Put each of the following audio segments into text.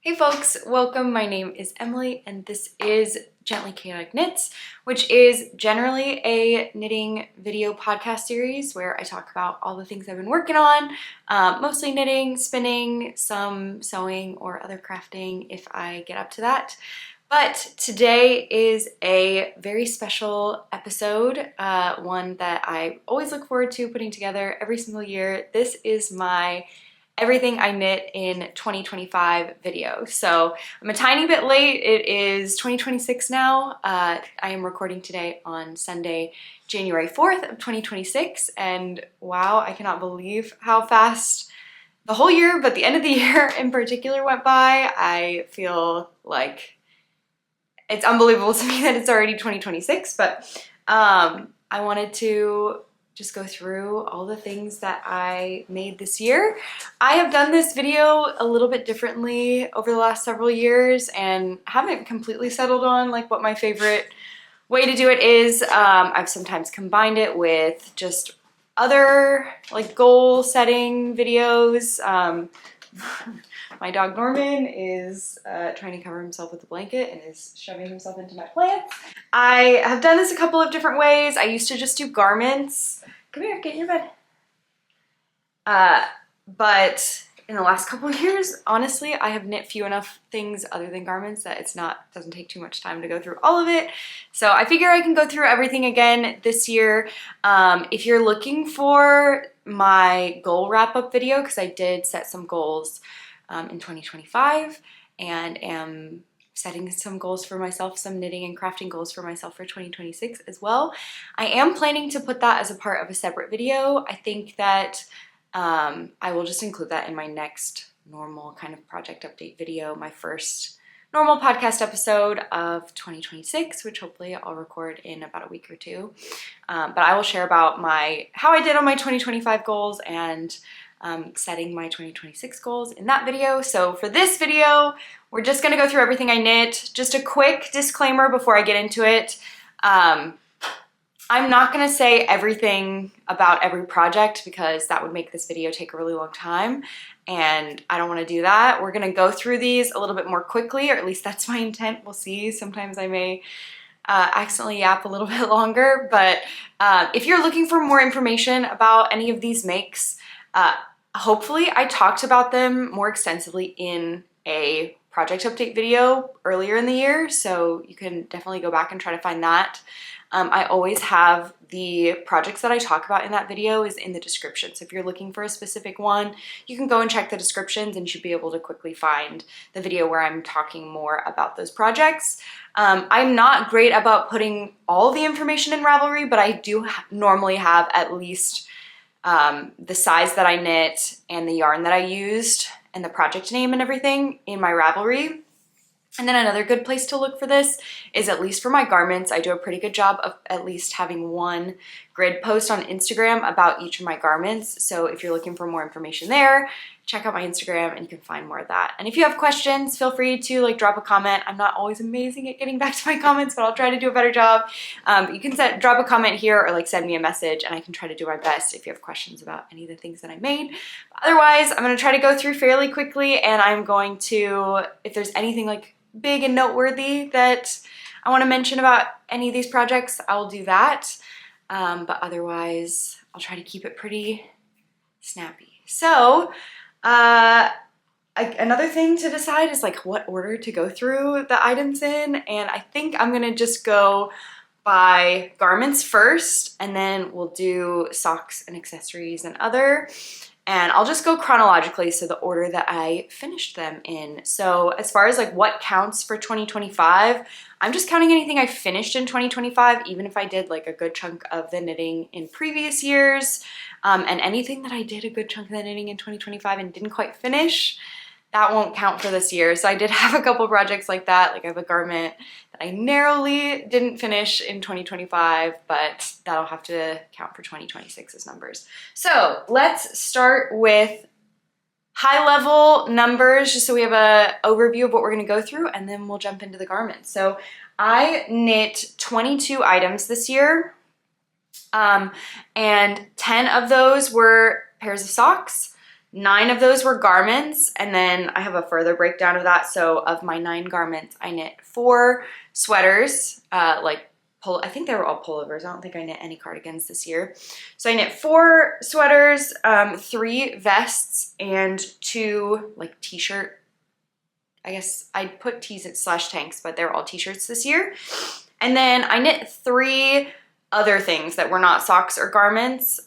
Hey folks, welcome. My name is Emily and this is Gently Chaotic Knits, which is generally a knitting video podcast series where I talk about all the things I've been working on, mostly knitting, spinning, some sewing or other crafting if I get up to that. But today is a very special episode, one that I always look forward to putting together every single year. This is my Everything I Knit in 2025 video. So I'm a tiny bit late. It is 2026 now. I am recording today on Sunday, January 4th of 2026. And wow, I cannot believe how fast the whole year, but the end of the year in particular went by. I feel like it's unbelievable to me that it's already 2026, but I wanted to just go through all the things that I made this year. I have done this video a little bit differently over the last several years and haven't completely settled on like what my favorite way to do it is. I've sometimes combined it with just other like goal setting videos. My dog Norman is trying to cover himself with a blanket and is shoving himself into my plants. I have done this a couple of different ways. I used to just do garments. Come here, get in your bed. But in the last couple of years, honestly, I have knit few enough things other than garments that doesn't take too much time to go through all of it. So I figure I can go through everything again this year. If you're looking for my goal wrap-up video, because I did set some goals in 2025 and am setting some goals for myself, some knitting and crafting goals for myself for 2026 as well. I am planning to put that as a part of a separate video. I think that I will just include that in my next normal kind of project update video, my first normal podcast episode of 2026, which hopefully I'll record in about a week or two. But I will share about how I did on my 2025 goals and setting my 2026 goals in that video. So for this video, we're just gonna go through everything I knit. Just a quick disclaimer before I get into it. I'm not gonna say everything about every project because that would make this video take a really long time and I don't wanna do that. We're gonna go through these a little bit more quickly, or at least that's my intent. We'll see. Sometimes I may accidentally yap a little bit longer, but if you're looking for more information about any of these makes, hopefully I talked about them more extensively in a project update video earlier in the year, so you can definitely go back and try to find that. I always have the projects that I talk about in that video is in the description. So if you're looking for a specific one, you can go and check the descriptions and you should be able to quickly find the video where I'm talking more about those projects. I'm not great about putting all the information in Ravelry, but I do normally have at least the size that I knit and the yarn that I used and the project name and everything in my Ravelry. And then another good place to look for this is, at least for my garments, I do a pretty good job of at least having one grid post on Instagram about each of my garments. So if you're looking for more information there, check out my Instagram and you can find more of that. And if you have questions, feel free to drop a comment. I'm not always amazing at getting back to my comments, but I'll try to do a better job. You can drop a comment here or send me a message and I can try to do my best if you have questions about any of the things that I made. But otherwise, I'm gonna try to go through fairly quickly and I'm going to, if there's anything big and noteworthy that I want to mention about any of these projects, I'll do that. But otherwise, I'll try to keep it pretty snappy. So another thing to decide is what order to go through the items in. And I think I'm gonna just go by garments first, and then we'll do socks and accessories and other. And I'll just go chronologically, so the order that I finished them in. So as far as what counts for 2025, I'm just counting anything I finished in 2025, even if I did a good chunk of the knitting in previous years. And anything that I did a good chunk of the knitting in 2025 and didn't quite finish, that won't count for this year. So I did have a couple projects like that. I have a garment that I narrowly didn't finish in 2025, but that'll have to count for 2026's numbers. So let's start with high level numbers, just so we have an overview of what we're gonna go through, and then we'll jump into the garments. So I knit 22 items this year, and 10 of those were pairs of socks. 9 of those were garments, and then I have a further breakdown of that. So of my 9 garments, I knit 4 sweaters, I think they were all pullovers. I don't think I knit any cardigans this year. So I knit 4 sweaters, 3 vests, and 2 like t-shirt. I guess I put tees slash tanks, but they're all t-shirts this year. And then I knit 3 other things that were not socks or garments.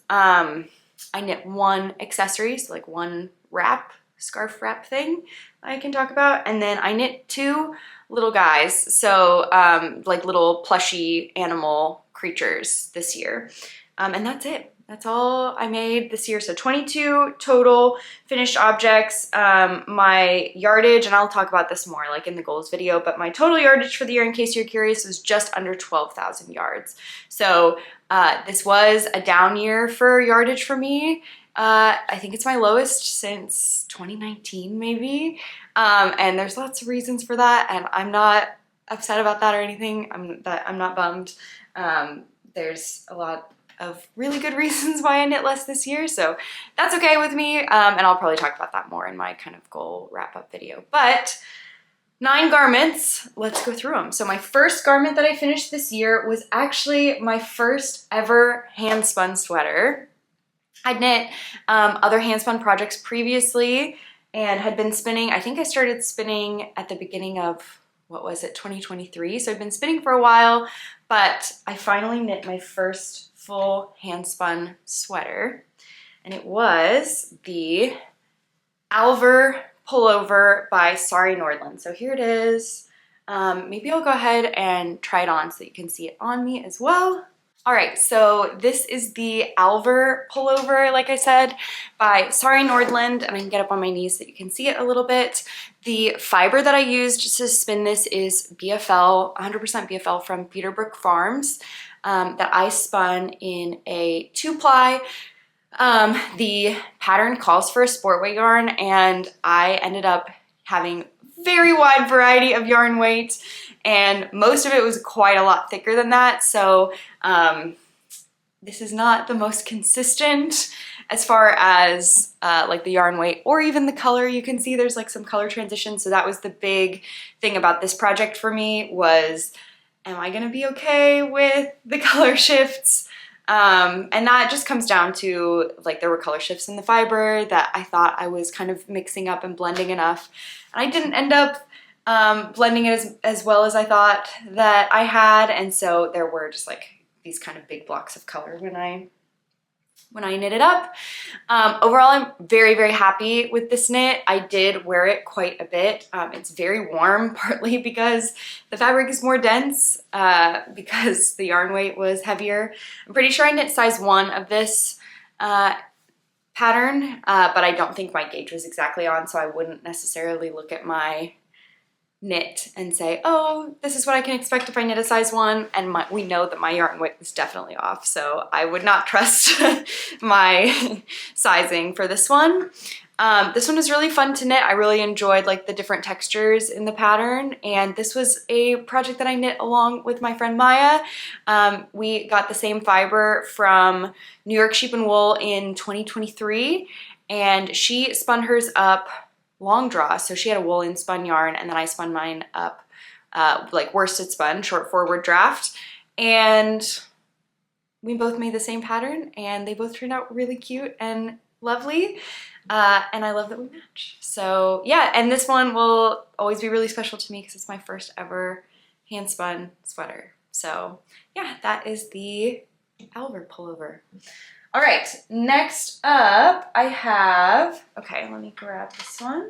I knit 1 accessory, so like 1 wrap, scarf wrap thing I can talk about. And then I knit 2 little guys, so like little plushy animal creatures this year. And that's it. That's all I made this year. So 22 total finished objects. My yardage, and I'll talk about this more like in the goals video, but my total yardage for the year, in case you're curious, was just under 12,000 yards. So this was a down year for yardage for me. I think it's my lowest since 2019 maybe. And there's lots of reasons for that, and I'm not upset about that or anything. I'm not bummed. There's a lot of really good reasons why I knit less this year, so that's okay with me. And I'll probably talk about that more in my kind of goal wrap-up video. But 9 garments, let's go through them. So my first garment that I finished this year was actually my first ever hand-spun sweater. I'd knit other hand-spun projects previously and had been spinning. I think I started spinning at the beginning of, what was it, 2023? So I've been spinning for a while, but I finally knit my first full hand-spun sweater, and it was the Alvar Pullover by Sari Nordland. So here it is. Maybe I'll go ahead and try it on so that you can see it on me as well. All right, so this is the Alver Pullover, like I said, by Sari Nordland, and I can get up on my knees so that you can see it a little bit. The fiber that I used to spin this is BFL, 100% BFL from Peterbrook Farms, that I spun in a 2-ply. The pattern calls for a sport weight yarn, and I ended up having very wide variety of yarn weight, and most of it was quite a lot thicker than that. So this is not the most consistent as far as like the yarn weight or even the color. You can see there's like some color transition. So that was the big thing about this project for me, was am I gonna be okay with the color shifts? And that just comes down to, like, there were color shifts in the fiber that I thought I was kind of mixing up and blending enough. And I didn't end up blending it as well as I thought that I had. And so there were just like these kind of big blocks of color when I knit it up. Overall, I'm very, very happy with this knit. I did wear it quite a bit. It's very warm, partly because the fabric is more dense, because the yarn weight was heavier. I'm pretty sure I knit size 1 of this pattern, but I don't think my gauge was exactly on, so I wouldn't necessarily look at my knit and say, oh, this is what I can expect if I knit a size 1, and we know that my yarn weight was definitely off, so I would not trust my sizing for this one. This one was really fun to knit. I really enjoyed like the different textures in the pattern, and this was a project that I knit along with my friend Maya. We got the same fiber from New York Sheep and Wool in 2023, and she spun hers up long draw, so she had a woolen spun yarn, and then I spun mine up like worsted spun, short forward draft, and we both made the same pattern, and they both turned out really cute and lovely, and I love that we match. So yeah, and this one will always be really special to me because it's my first ever hand spun sweater. So yeah, that is the Alvar Pullover. All right, next up I have, okay, let me grab this one.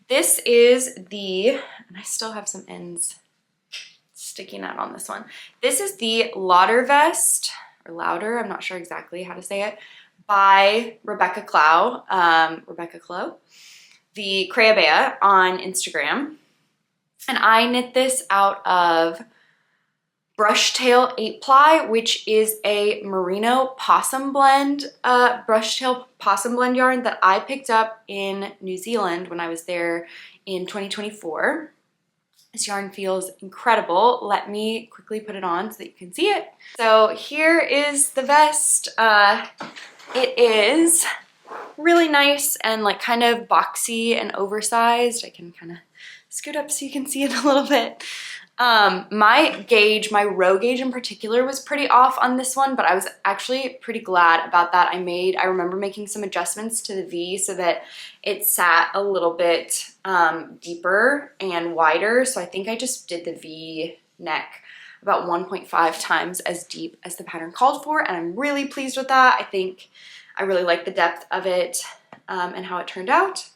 This is the, and I still have some ends sticking out on this one. This is the Lauder Vest, or Lauder, I'm not sure exactly how to say it, by Rebecca Clow, the Creabea on Instagram. And I knit this out of Brushtail 8-ply, which is a merino possum blend, brushtail possum blend yarn that I picked up in New Zealand when I was there in 2024. This yarn feels incredible. Let me quickly put it on so that you can see it. So here is the vest. It is really nice and like kind of boxy and oversized. I can kind of scoot up so you can see it a little bit. My gauge, my row gauge in particular, was pretty off on this one, but I was actually pretty glad about that. I remember making some adjustments to the V so that it sat a little bit deeper and wider. So I think I just did the V neck about 1.5 times as deep as the pattern called for, and I'm really pleased with that. I think I really like the depth of it and how it turned out.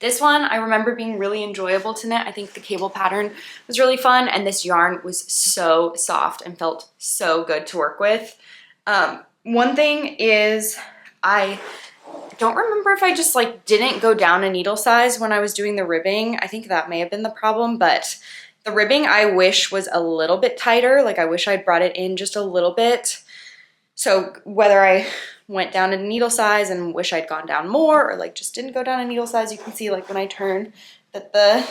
This one I remember being really enjoyable to knit. I think the cable pattern was really fun, and this yarn was so soft and felt so good to work with. One thing is I don't remember if I just like didn't go down a needle size when I was doing the ribbing. I think that may have been the problem, but the ribbing I wish was a little bit tighter. Like I wish I'd brought it in just a little bit. So whether I went down a needle size and wish I'd gone down more, or like just didn't go down a needle size, you can see like when I turn that the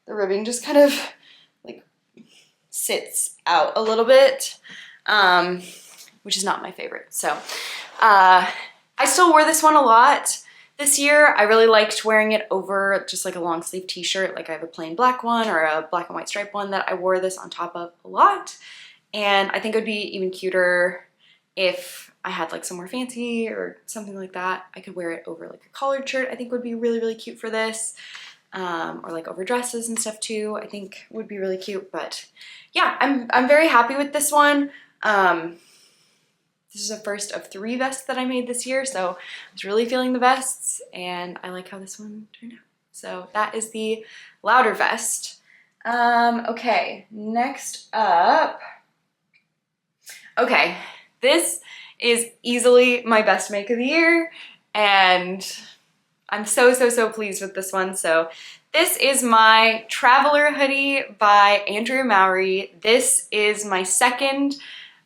ribbing just kind of like sits out a little bit, which is not my favorite. So I still wore this one a lot this year. I really liked wearing it over just like a long sleeve t-shirt. Like I have a plain black one or a black and white stripe one that I wore this on top of a lot. And I think it would be even cuter if I had like somewhere fancy or something like that. I could wear it over like a collared shirt. I think would be really, really cute for this. Or like over dresses and stuff too. I think would be really cute. But yeah, I'm very happy with this one. This is the first of 3 vests that I made this year, so I was really feeling the vests, and I like how this one turned out. So that is the Lauder Vest. Okay, next up. Okay, this is easily my best make of the year, and I'm so pleased with this one. So this is my Traveler hoodie by Andrea Mowry. This is my second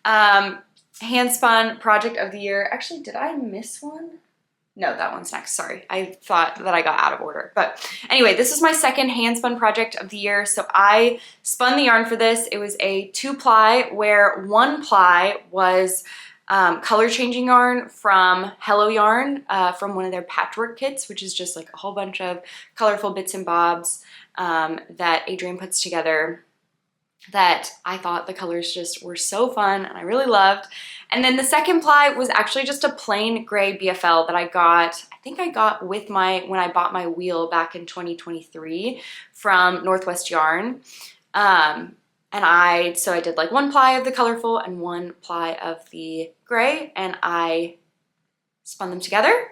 handspun project of the year. Actually, did I miss one? No, that one's next, sorry. I thought that I got out of order. But anyway, this is my second handspun project of the year. So I spun the yarn for this. It was a 2-ply where 1 ply was color changing yarn from Hello Yarn from one of their patchwork kits, which is just like a whole bunch of colorful bits and bobs that Adrienne puts together that I thought the colors just were so fun and I really loved. And then the second ply was actually just a plain gray BFL that I think I got with when I bought my wheel back in 2023 from Northwest Yarn. So I did like 1 ply of the colorful and 1 ply of the gray, and I spun them together.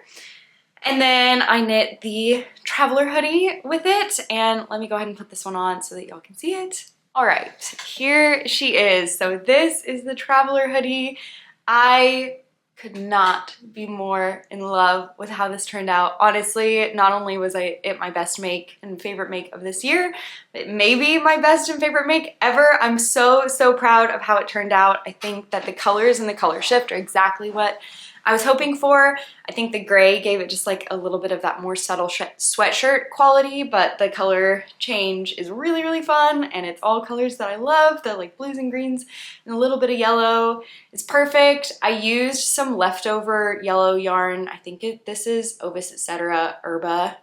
And then I knit the Traveler hoodie with it, and let me go ahead and put this one on so that y'all can see it. All right, here she is. So this is the Traveler hoodie. I could not be more in love with how this turned out. Honestly, not only was it my best make and favorite make of this year, but maybe my best and favorite make ever. I'm so proud of how it turned out. I think that the colors and the color shift are exactly what I was hoping for. I think the gray gave it just like a little bit of that more subtle sweatshirt quality, but the color change is really fun, and it's all colors that I love. The like blues and greens and a little bit of yellow is perfect. I used some leftover yellow yarn. I think this is Ovis Etc. Herba.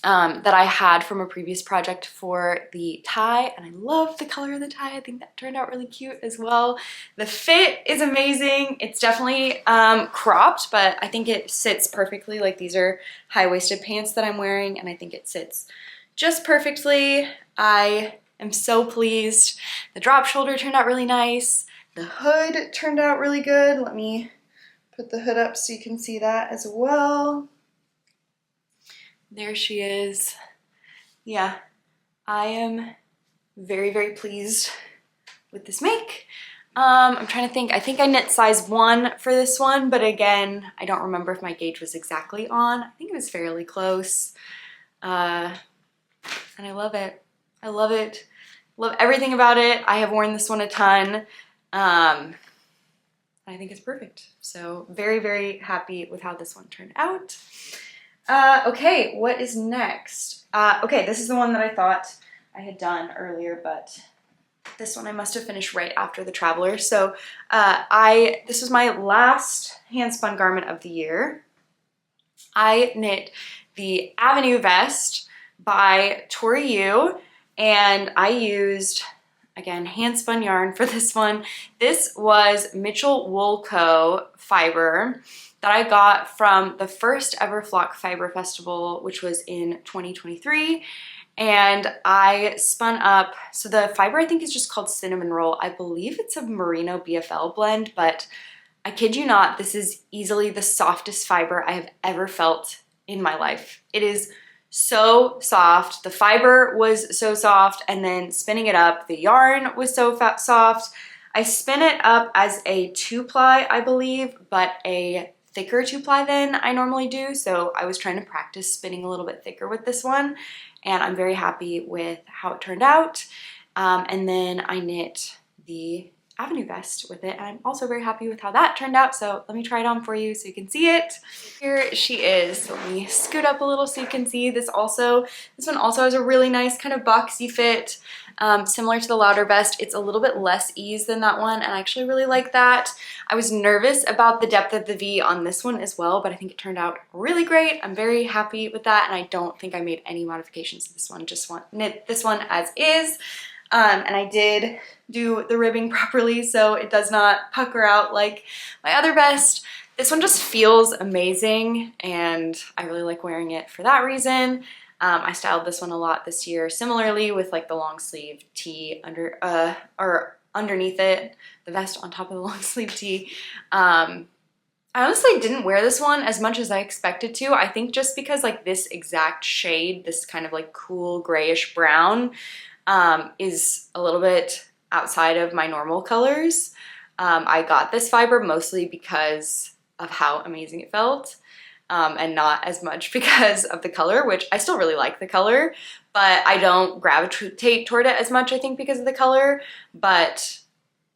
That I had from a previous project for the tie, and I love the color of the tie. I think that turned out really cute as well. The fit is amazing. It's definitely cropped, but I think it sits perfectly. Like these are high-waisted pants that I'm wearing, and I think it sits just perfectly. I am so pleased. The drop shoulder turned out really nice. The hood turned out really good. Let me put the hood up so you can see that as well. There she is. Yeah, I am very pleased with this make. I'm trying to think. I think I knit size 1 for this one, but again, I don't remember if my gauge was exactly on. I think it was fairly close. And I love it. I love it. Love everything about it. I have worn this one a ton. I think it's perfect. So very happy with how this one turned out. Okay, what is next? Okay, this is the one that I thought I had done earlier, but This one I must have finished right after the Traveler. So this was my last hand spun garment of the year. I knit the Avenue Vest by Tori Yu, and I used, again, hand spun yarn for this one. This was Mitchell Wool Co. fiber that I got from the first ever Flock Fiber Festival, which was in 2023. And I spun up, so the fiber I think is just called Cinnamon Roll. I believe it's a Merino BFL blend, but I kid you not, this is easily the softest fiber I have ever felt in my life. It is so soft. The fiber was so soft, and then spinning it up, the yarn was so soft. I spin it up as a 2-ply, I believe, but a thicker 2-ply than I normally do. So I was trying to practice spinning a little bit thicker with this one, and I'm very happy with how it turned out. And then I knit the Avenue Vest with it, and I'm also very happy with how that turned out. So let me try it on for you so you can see it. Here she is. Let me scoot up a little so you can see. This one also has a really nice kind of boxy fit, similar to the Lauder Vest. It's a little bit less ease than that one, and I actually really like that. I was nervous about the depth of the V on this one as well, but I think it turned out really great. I'm very happy with that, and I don't think I made any modifications to this one. Just knit this one as is. And I did do the ribbing properly, so it does not pucker out like my other vest. This one just feels amazing, and I really like wearing it for that reason. I styled this one a lot this year, similarly with like the long sleeve tee underneath it, the vest on top of the long sleeve tee. I honestly didn't wear this one as much as I expected to. I think just because like this exact shade, this kind of like cool grayish brown, is a little bit outside of my normal colors. I got this fiber mostly because of how amazing it felt, and not as much because of the color, which I still really like the color, but I don't gravitate toward it as much, I think, because of the color. But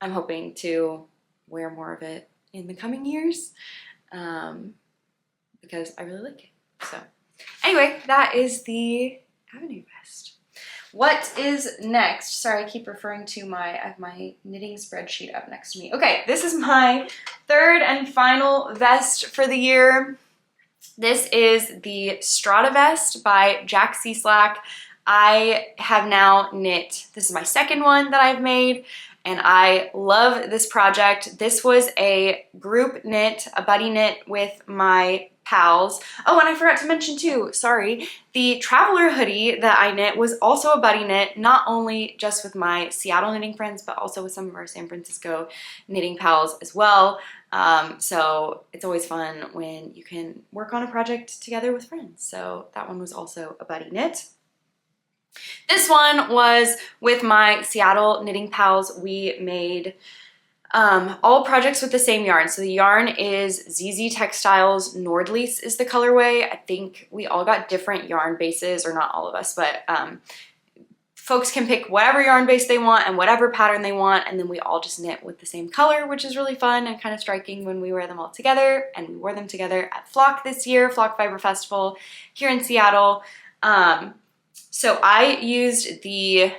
I'm hoping to wear more of it in the coming years, because I really like it. So anyway, that is the Avenue Vest. What is next? Sorry, I keep referring to I have my knitting spreadsheet up next to me. Okay, this is my third and final vest for the year. This is the Strata Vest by Jack Slack. I have now knit, this is my second one that I've made, and I love this project. This was a group knit, a buddy knit with my pals. Oh, and I forgot to mention too, sorry, the Traveler hoodie that I knit was also a buddy knit, not only just with my Seattle knitting friends, but also with some of our San Francisco knitting pals as well. So it's always fun when you can work on a project together with friends. So that one was also a buddy knit. This one was with my Seattle knitting pals. We made all projects with the same yarn. So the yarn is ZZ Textiles Nordlease is the colorway. I think we all got different yarn bases, or not all of us, but folks can pick whatever yarn base they want and whatever pattern they want, and then we all just knit with the same color, which is really fun and kind of striking when we wear them all together. And we wore them together at Flock this year, Flock Fiber Festival here in Seattle. So I used the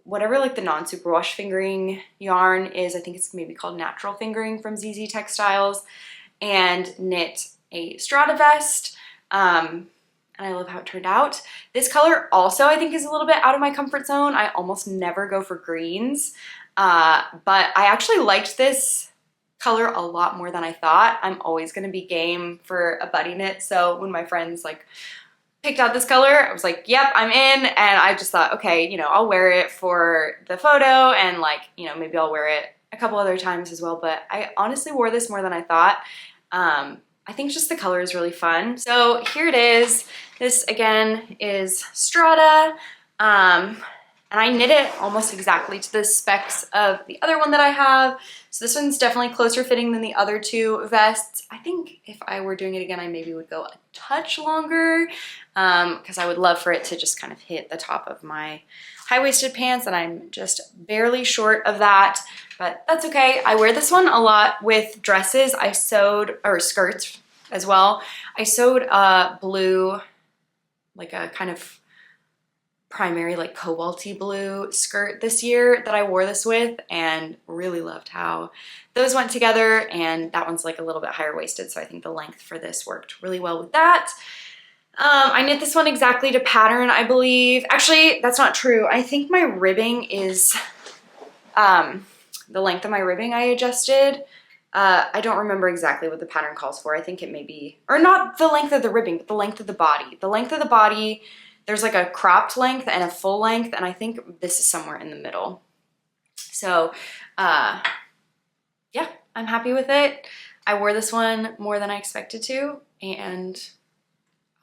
whatever like the non-superwash fingering yarn is. I think it's maybe called Natural Fingering from ZZ Textiles, and knit a Strata Vest. And I love how it turned out. This color also I think is a little bit out of my comfort zone. I almost never go for greens, but I actually liked this color a lot more than I thought. I'm always gonna be game for a buddy knit, so when my friends like picked out this color, I was like, yep, I'm in. And I just thought, okay, I'll wear it for the photo, and like, maybe I'll wear it a couple other times as well. But I honestly wore this more than I thought. I think just the color is really fun. So here it is. This again is Strata. And I knit it almost exactly to the specs of the other one that I have. So this one's definitely closer fitting than the other two vests. I think if I were doing it again, I maybe would go a touch longer, because I would love for it to just kind of hit the top of my high-waisted pants, and I'm just barely short of that, but that's okay. I wear this one a lot with dresses. I sewed, or skirts as well. I sewed blue, like a kind of primary like cobalty blue skirt this year that I wore this with, and really loved how those went together. And that one's like a little bit higher waisted, so I think the length for this worked really well with that. I knit this one exactly to pattern, I believe. Actually, that's not true. I think my ribbing is, the length of my ribbing I adjusted. I don't remember exactly what the pattern calls for. I think it may be, or not the length of the ribbing, but the length of the body. The length of the body, there's like a cropped length and a full length, and I think this is somewhere in the middle. So, yeah, I'm happy with it. I wore this one more than I expected to, and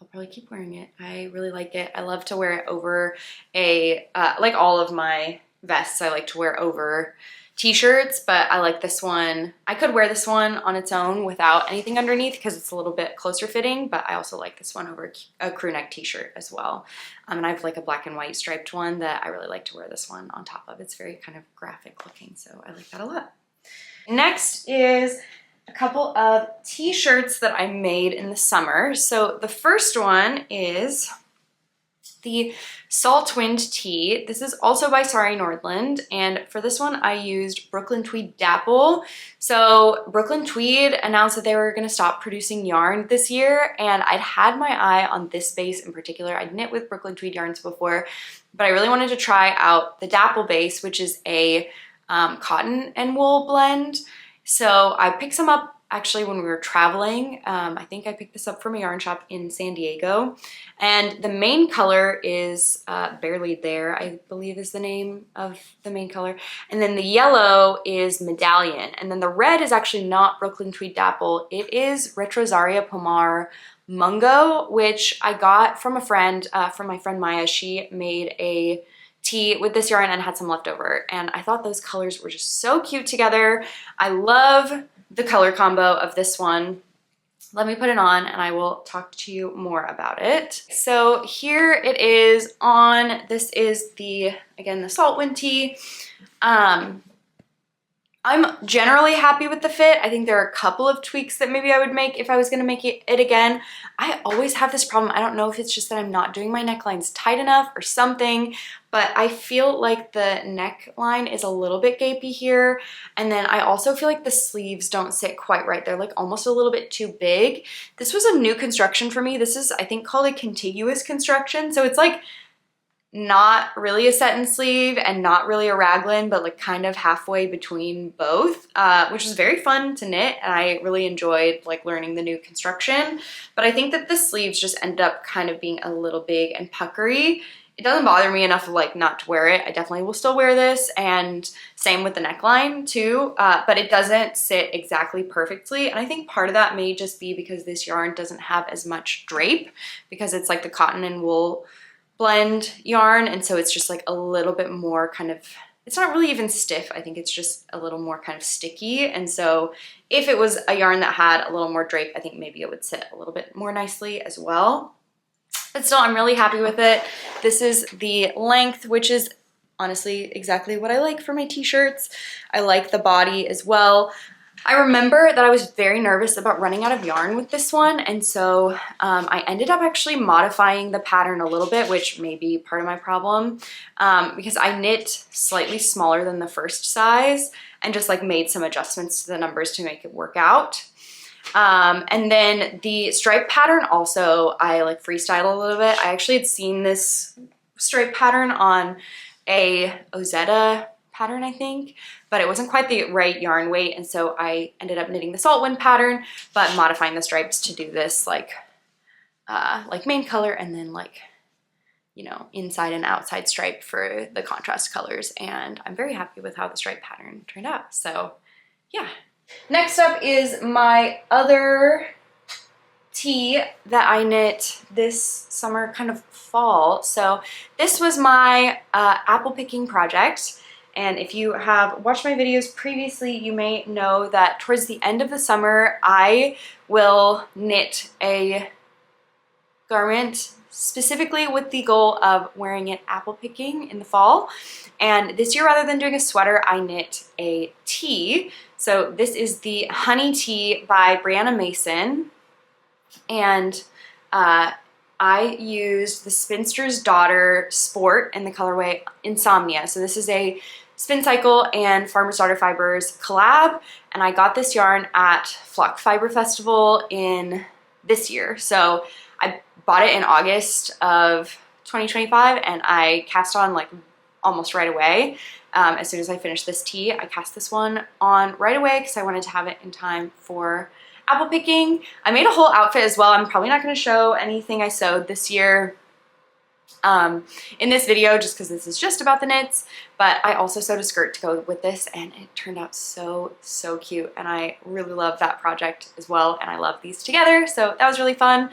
I'll probably keep wearing it. I really like it. I love to wear it over a, like all of my vests, I like to wear over t-shirts, but I like this one. I could wear this one on its own without anything underneath because it's a little bit closer fitting, but I also like this one over a crew neck t-shirt as well. And I have like a black and white striped one that I really like to wear this one on top of. It's very kind of graphic looking, so I like that a lot. Next is a couple of t-shirts that I made in the summer. So the first one is the Saltwind Tee. This is also by Sari Nordland, and for this one I used Brooklyn Tweed Dapple. So Brooklyn Tweed announced that they were going to stop producing yarn this year, and I'd had my eye on this base in particular. I'd knit with Brooklyn Tweed yarns before, but I really wanted to try out the Dapple base, which is a cotton and wool blend. So I picked some up actually when we were traveling. I think I picked this up from a yarn shop in San Diego, and the main color is Barely There, I believe is the name of the main color, and then the yellow is Medallion, and then the red is actually not Brooklyn Tweed Dapple. It is Retrosaria Pomar Mungo, which I got from a friend, from my friend Maya. She made a tee with this yarn and had some left over, and I thought those colors were just so cute together. I love the color combo of this one. Let me put it on and I will talk to you more about it. So here it is on. This is again, the Saltwind Tee. I'm generally happy with the fit. I think there are a couple of tweaks that maybe I would make if I was gonna make it again. I always have this problem. I don't know if it's just that I'm not doing my necklines tight enough or something, but I feel like the neckline is a little bit gapey here. And then I also feel like the sleeves don't sit quite right. They're like almost a little bit too big. This was a new construction for me. This is, I think, called a contiguous construction. So it's like not really a set-in sleeve and not really a raglan, but like kind of halfway between both, which was very fun to knit, and I really enjoyed like learning the new construction. But I think that the sleeves just end up kind of being a little big and puckery. It doesn't bother me enough like not to wear it. I definitely will still wear this, and same with the neckline too, but it doesn't sit exactly perfectly. And I think part of that may just be because this yarn doesn't have as much drape, because it's like the cotton and wool blend yarn, and so it's just like a little bit more kind of, it's not really even stiff. I think it's just a little more kind of sticky, and so if it was a yarn that had a little more drape, I think maybe it would sit a little bit more nicely as well. But still, I'm really happy with it. This is the length, which is honestly exactly what I like for my t-shirts. I like the body as well. I remember that I was very nervous about running out of yarn with this one, and so I ended up actually modifying the pattern a little bit, which may be part of my problem, because I knit slightly smaller than the first size and just like made some adjustments to the numbers to make it work out. And then the stripe pattern also, I like freestyled a little bit. I actually had seen this stripe pattern on a Ozetta pattern, I think, but it wasn't quite the right yarn weight, and so I ended up knitting the Saltwind pattern, but modifying the stripes to do this like main color, and then like, you know, inside and outside stripe for the contrast colors, and I'm very happy with how the stripe pattern turned out. So yeah. Next up is my other tee that I knit this summer, kind of fall. So this was my apple picking project. And if you have watched my videos previously, you may know that towards the end of the summer, I will knit a garment specifically with the goal of wearing it apple picking in the fall. And this year, rather than doing a sweater, I knit a tee. So this is the Honey Tee by Brianna Mason. And I used the Spinster's Daughter Sport in the colorway Insomnia. So this is a Spin Cycle and Farmer's Daughter Fibers collab, and I got this yarn at Flock Fiber Festival in this year. So I bought it in August of 2025, and I cast on like almost right away. As soon as I finished this tee, I cast this one on right away because I wanted to have it in time for apple picking. I made a whole outfit as well. I'm probably not going to show anything I sewed this year in this video just because this is just about the knits, but I also sewed a skirt to go with this, and it turned out so cute, and I really love that project as well, and I love these together, so that was really fun.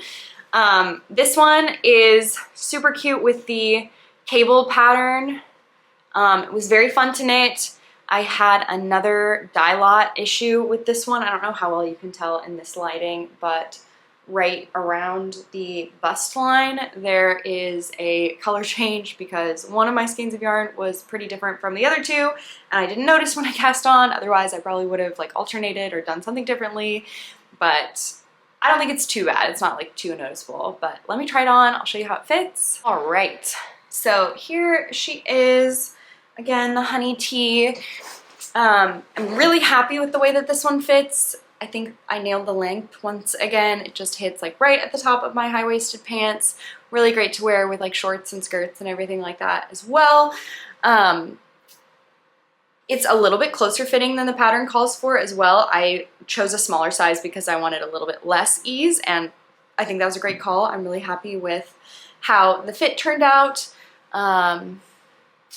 This one is super cute with the cable pattern. It was very fun to knit. I had another dye lot issue with this one. I don't know how well you can tell in this lighting, but right around the bust line there is a color change because one of my skeins of yarn was pretty different from the other two, and I didn't notice when I cast on. Otherwise I probably would have like alternated or done something differently, but I don't think it's too bad. It's not like too noticeable, but let me try it on. I'll show you how it fits. All right, so here she is. Again, the honey tee. I'm really happy with the way that this one fits. I think I nailed the length once again. It just hits like right at the top of my high-waisted pants. Really great to wear with like shorts and skirts and everything like that as well. It's a little bit closer fitting than the pattern calls for as well. I chose a smaller size because I wanted a little bit less ease, and I think that was a great call. I'm really happy with how the fit turned out.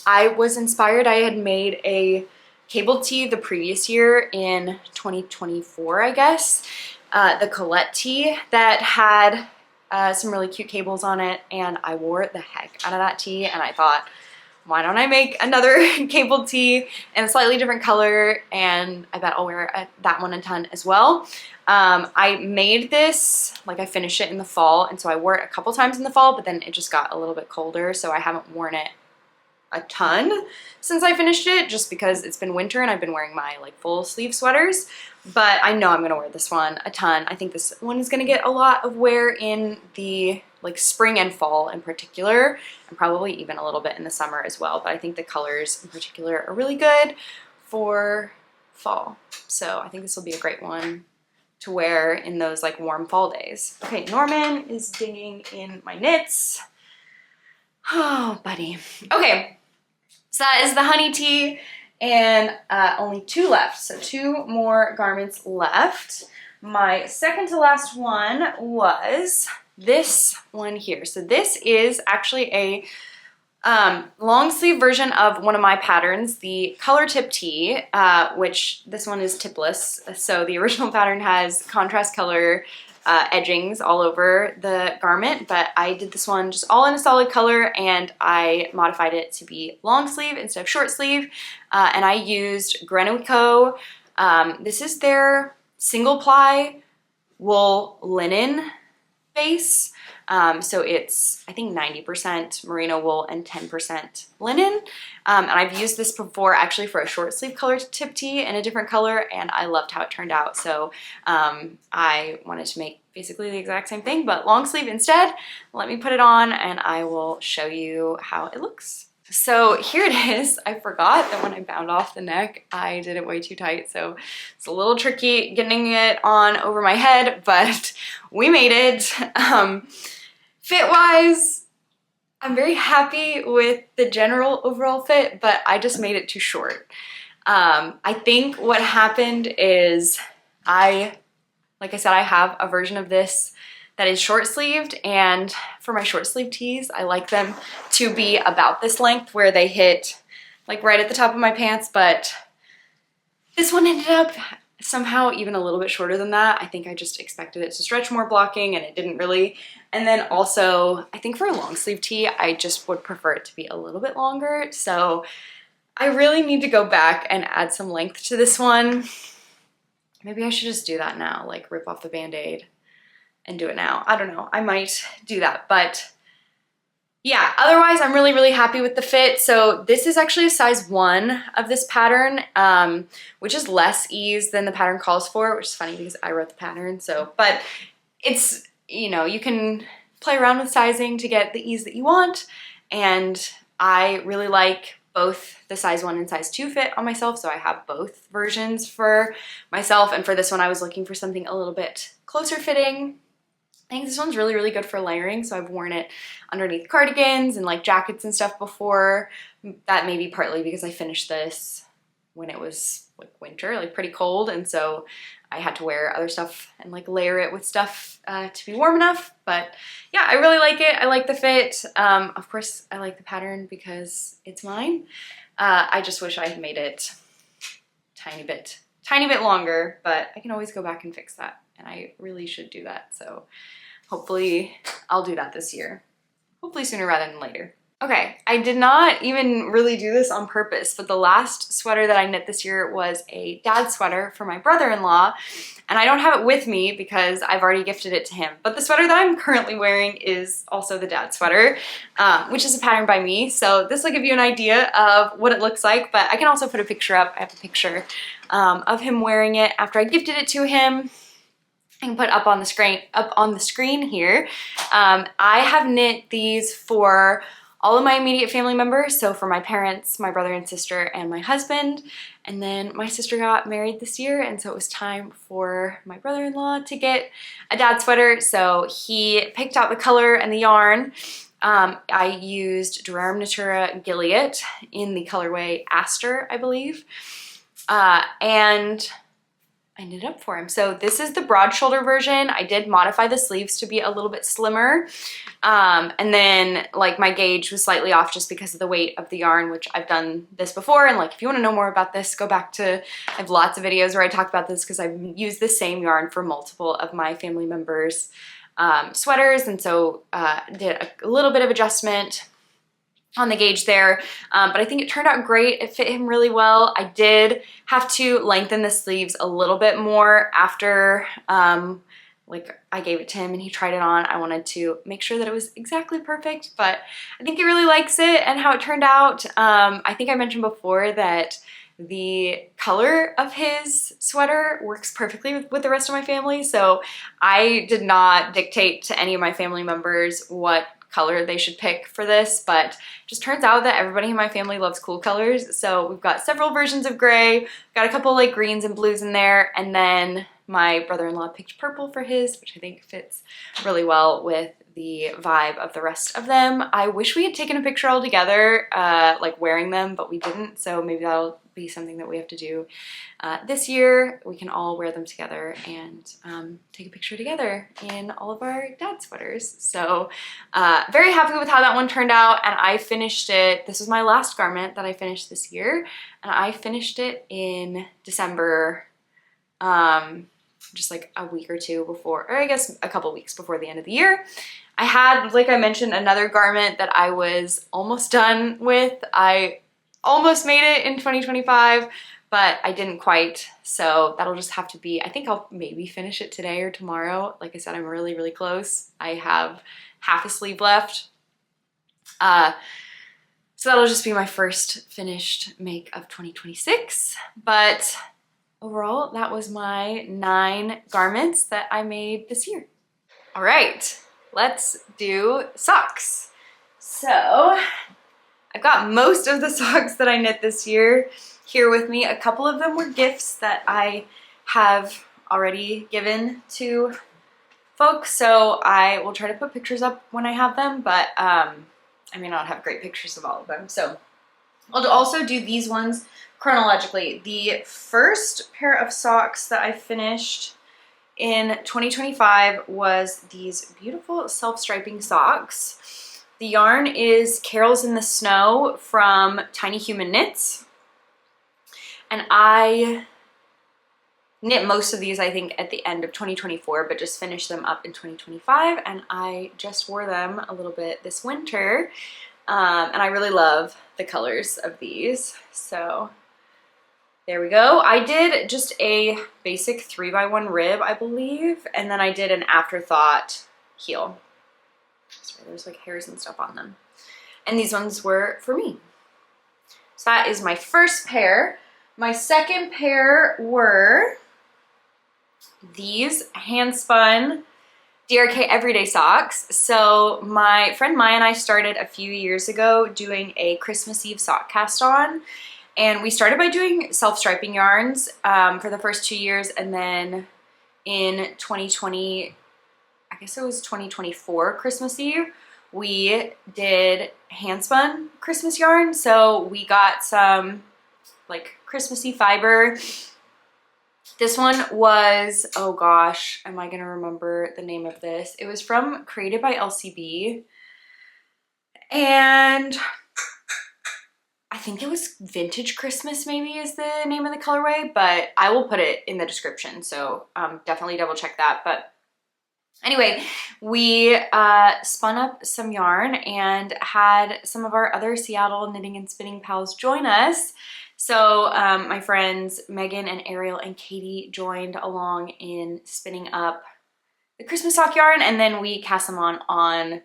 I was inspired. I had made a cable tee the previous year in 2024, I guess. The Colette tee that had some really cute cables on it, and I wore the heck out of that tee, and I thought, why don't I make another cable tee in a slightly different color, and I bet I'll wear that one a ton as well. I made this, like I finished it in the fall, and so I wore it a couple times in the fall, but then it just got a little bit colder, so I haven't worn it a ton since I finished it, just because it's been winter and I've been wearing my like full sleeve sweaters, but I know I'm gonna wear this one a ton. I think this one is gonna get a lot of wear in the like spring and fall in particular, and probably even a little bit in the summer as well, but I think the colors in particular are really good for fall. So I think this will be a great one to wear in those like warm fall days. Okay, Norman is digging in my knits. Oh, buddy. Okay, so that is the honey tee, and only two left, so two more garments left. My second to last one was this one here. So this is actually a long sleeve version of one of my patterns, the color tip tee, which this one is tipless. So the original pattern has contrast color edgings all over the garment, but I did this one just all in a solid color, and I modified it to be long sleeve instead of short sleeve, and I used Grenico. This is their single ply wool linen base. So it's, I think, 90% merino wool and 10% linen. And I've used this before actually for a short sleeve color tip tee in a different color, and I loved how it turned out. So I wanted to make basically the exact same thing, but long sleeve instead. Let me put it on and I will show you how it looks. So here it is. I forgot that when I bound off the neck, I did it way too tight. So it's a little tricky getting it on over my head, but we made it. Fit-wise, I'm very happy with the general overall fit, but I just made it too short. I think what happened is like I said, I have a version of this that is short sleeved, and for my short sleeve tees, I like them to be about this length where they hit like right at the top of my pants, but this one ended up somehow even a little bit shorter than that. I think I just expected it to stretch more blocking, and it didn't really. And then also, I think for a long sleeve tee, I just would prefer it to be a little bit longer. So I really need to go back and add some length to this one. Maybe I should just do that now, like rip off the Band-Aid and do it now. I don't know, I might do that, but yeah, otherwise I'm really, really happy with the fit. So this is actually a size 1 of this pattern, which is less ease than the pattern calls for, which is funny because I wrote the pattern. So, but it's, you know, you can play around with sizing to get the ease that you want. And I really like both the size 1 and size 2 fit on myself, so I have both versions for myself. And for this one, I was looking for something a little bit closer fitting. I think this one's really, really good for layering, so I've worn it underneath cardigans and like jackets and stuff before. That may be partly because I finished this when it was like winter, like pretty cold, and so I had to wear other stuff and like layer it with stuff to be warm enough. But yeah, I really like it. I like the fit. Of course, I like the pattern because it's mine. I just wish I had made it tiny bit longer, but I can always go back and fix that, and I really should do that. So hopefully I'll do that this year. Hopefully sooner rather than later. Okay, I did not even really do this on purpose, but the last sweater that I knit this year was a dad sweater for my brother-in-law, and I don't have it with me because I've already gifted it to him. But the sweater that I'm currently wearing is also the dad sweater, which is a pattern by me. So this will give you an idea of what it looks like, but I can also put a picture up. I have a picture of him wearing it after I gifted it to him. I can put up on the screen here. I have knit these for all of my immediate family members, so for my parents, my brother and sister, and my husband. And then my sister got married this year, and so it was time for my brother-in-law to get a dad sweater. So he picked out the color and the yarn. I used Durham Natura Gilead in the colorway Aster, I believe. And I knit up for him. So this is the broad shoulder version. I did modify the sleeves to be a little bit slimmer. And then like my gauge was slightly off just because of the weight of the yarn, which I've done this before. And like, if you want to know more about this, go back to, I have lots of videos where I talk about this because I've used the same yarn for multiple of my family members' sweaters. And so did a little bit of adjustment on the gauge there, but I think it turned out great. It fit him really well. I did have to lengthen the sleeves a little bit more after like I gave it to him and he tried it on. I wanted to make sure that it was exactly perfect, but I think he really likes it and how it turned out. I think I mentioned before that the color of his sweater works perfectly with the rest of my family, so I did not dictate to any of my family members what color they should pick for this, but it just turns out that everybody in my family loves cool colors. So we've got several versions of gray, got a couple like greens and blues in there, and then my brother-in-law picked purple for his, which I think fits really well with the vibe of the rest of them. I wish we had taken a picture all together, like wearing them, but we didn't, so maybe that'll be something that we have to do this year. We can all wear them together and take a picture together in all of our dad sweaters. So very happy with how that one turned out, and I finished it. This was my last garment that I finished this year, and I finished it in December, just like a week or two before, or I guess a couple weeks before the end of the year. I had, like I mentioned, another garment that I was almost done with. I almost made it in 2025, but I didn't quite, so that'll just have to be, I think I'll maybe finish it today or tomorrow. Like I said, I'm really, really close. I have half a sleeve left. So that'll just be my first finished make of 2026, but overall, that was my 9 garments that I made this year. All right, let's do socks. So I've got most of the socks that I knit this year here with me. A couple of them were gifts that I have already given to folks, so I will try to put pictures up when I have them, but I may not have great pictures of all of them. So I'll also do these ones chronologically. The first pair of socks that I finished in 2025 was these beautiful self-striping socks. The yarn is Carols in the Snow from Tiny Human Knits. And I knit most of these, I think, at the end of 2024, but just finished them up in 2025. And I just wore them a little bit this winter. And I really love the colors of these. So there we go. I did just a basic 3x1 rib, I believe. And then I did an afterthought heel. So there's like hairs and stuff on them. And these ones were for me. So that is my first pair. My second pair were these hand spun DRK Everyday Socks. So my friend Maya and I started a few years ago doing a Christmas Eve sock cast on. And we started by doing self-striping yarns for the first 2 years. And then in 2020, I guess it was 2024 Christmas Eve, we did handspun Christmas yarn. So we got some like Christmassy fiber. This one was, oh gosh, am I gonna remember the name of this? It was created by LCB, and I think it was Vintage Christmas maybe is the name of the colorway, but I will put it in the description, so definitely double check that. But anyway, we spun up some yarn and had some of our other Seattle knitting and spinning pals join us. So my friends Megan and Ariel and Katie joined along in spinning up the Christmas sock yarn, and then we cast them on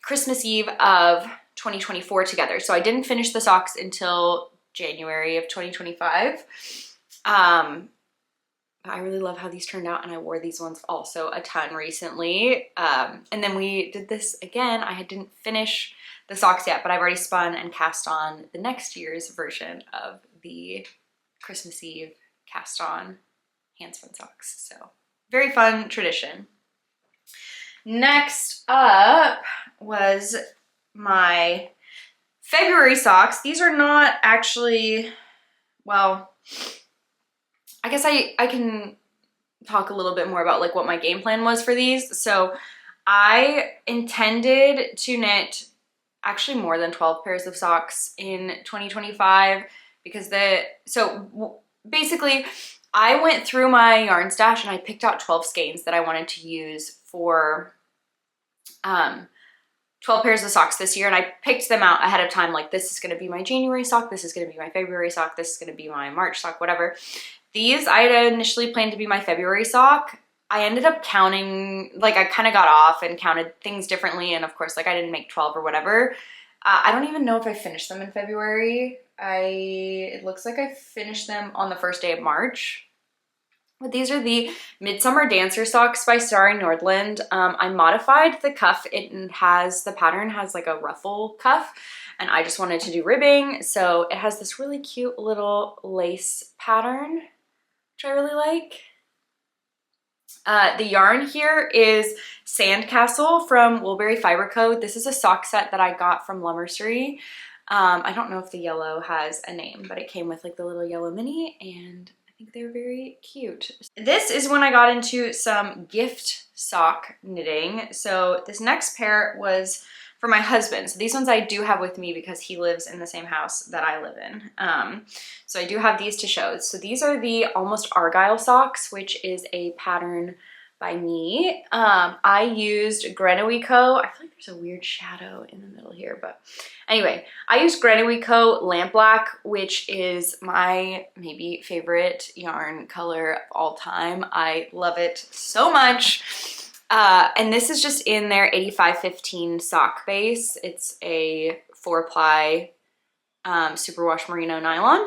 Christmas Eve of 2024 together. So I didn't finish the socks until January of 2025. I really love how these turned out, and I wore these ones also a ton recently. And then we did this again. I didn't finish the socks yet, but I've already spun and cast on the next year's version of the Christmas Eve cast on hand spun socks. So very fun tradition. Next up was my February socks. These are not actually, well, I guess I can talk a little bit more about like what my game plan was for these. So I intended to knit actually more than 12 pairs of socks in 2025 because basically I went through my yarn stash and I picked out 12 skeins that I wanted to use for 12 pairs of socks this year, and I picked them out ahead of time, like this is going to be my January sock, this is going to be my February sock, this is going to be my March sock, whatever. These I had initially planned to be my February sock. I ended up counting, like I kind of got off and counted things differently, and of course like I didn't make 12 or whatever. I don't even know if I finished them in February. It looks like I finished them on the first day of March. But these are the Midsummer Dancer Socks by Starry Nordland. I modified the cuff. The pattern has like a ruffle cuff, and I just wanted to do ribbing. So it has this really cute little lace pattern, which I really like. The yarn here is Sandcastle from Woolberry Fiber Co. This is a sock set that I got from Lumberstery. I don't know if the yellow has a name, but it came with like the little yellow mini, and I think they're very cute. This is when I got into some gift sock knitting. So this next pair was for my husband. So these ones I do have with me because he lives in the same house that I live in. So I do have these to show. So these are the Almost Argyle socks, which is a pattern by me. I used Grenoico. I feel like there's a weird shadow in the middle here, but anyway, I used Grenoico Lamp Black, which is my maybe favorite yarn color of all time. I love it so much. And this is just in their 8515 sock base. It's a 4-ply superwash merino nylon.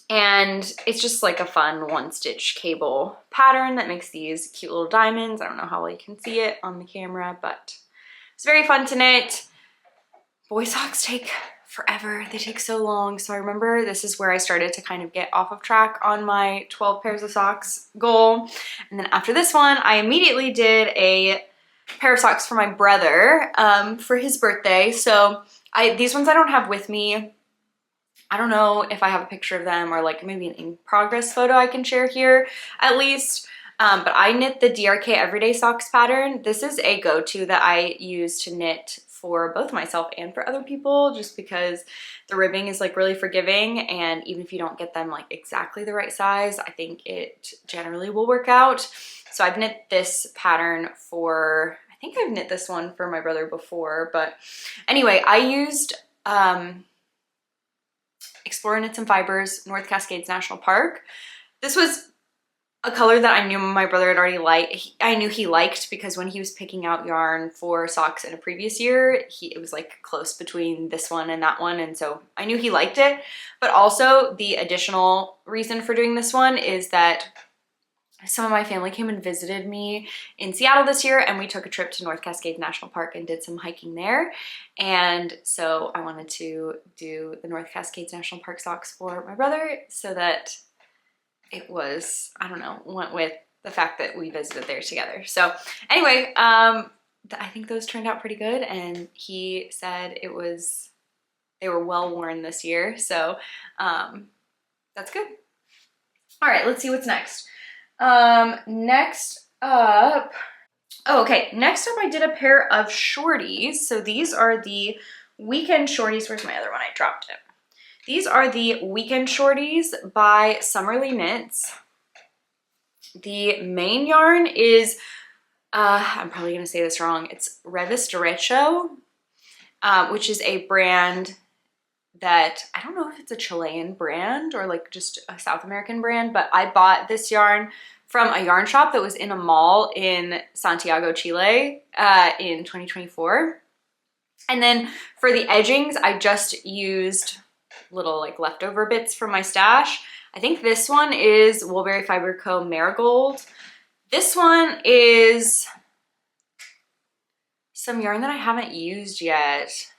And it's just like a fun one-stitch cable pattern that makes these cute little diamonds. I don't know how well you can see it on the camera, but it's very fun to knit. Boy socks take forever. They take so long. So I remember this is where I started to kind of get off of track on my 12 pairs of socks goal. And then after this one, I immediately did a pair of socks for my brother for his birthday. So these ones I don't have with me. I don't know if I have a picture of them or like maybe an in progress photo I can share here at least. But I knit the DRK Everyday Socks pattern. This is a go-to that I use to knit for both myself and for other people, just because the ribbing is like really forgiving, and even if you don't get them like exactly the right size, I think it generally will work out. So I've knit this pattern for, I think I've knit this one for my brother before, but anyway, I used Explore Knits and Fibers North Cascades National Park. This was a color that I knew my brother had already liked. I knew he liked because when he was picking out yarn for socks in a previous year, it was like close between this one and that one, and so I knew he liked it. But also the additional reason for doing this one is that some of my family came and visited me in Seattle this year, and we took a trip to North Cascades National Park and did some hiking there. And so I wanted to do the North Cascades National Park socks for my brother so that it was, I don't know, went with the fact that we visited there together. So anyway, I think those turned out pretty good, and he said they were well worn this year. So that's good. All right, let's see what's next. Next up, next up I did a pair of shorties. So these are the weekend shorties. Where's my other one? I dropped it. These are the weekend shorties by Summerly Knits. The main yarn is, I'm probably gonna say this wrong, it's Revis Derecho, which is a brand that, I don't know if it's a Chilean brand or like just a South American brand, but I bought this yarn from a yarn shop that was in a mall in Santiago, Chile in 2024. And then for the edgings, I just used little like leftover bits from my stash. I think this one is Woolberry Fiber Co. Marigold. This one is some yarn that I haven't used yet.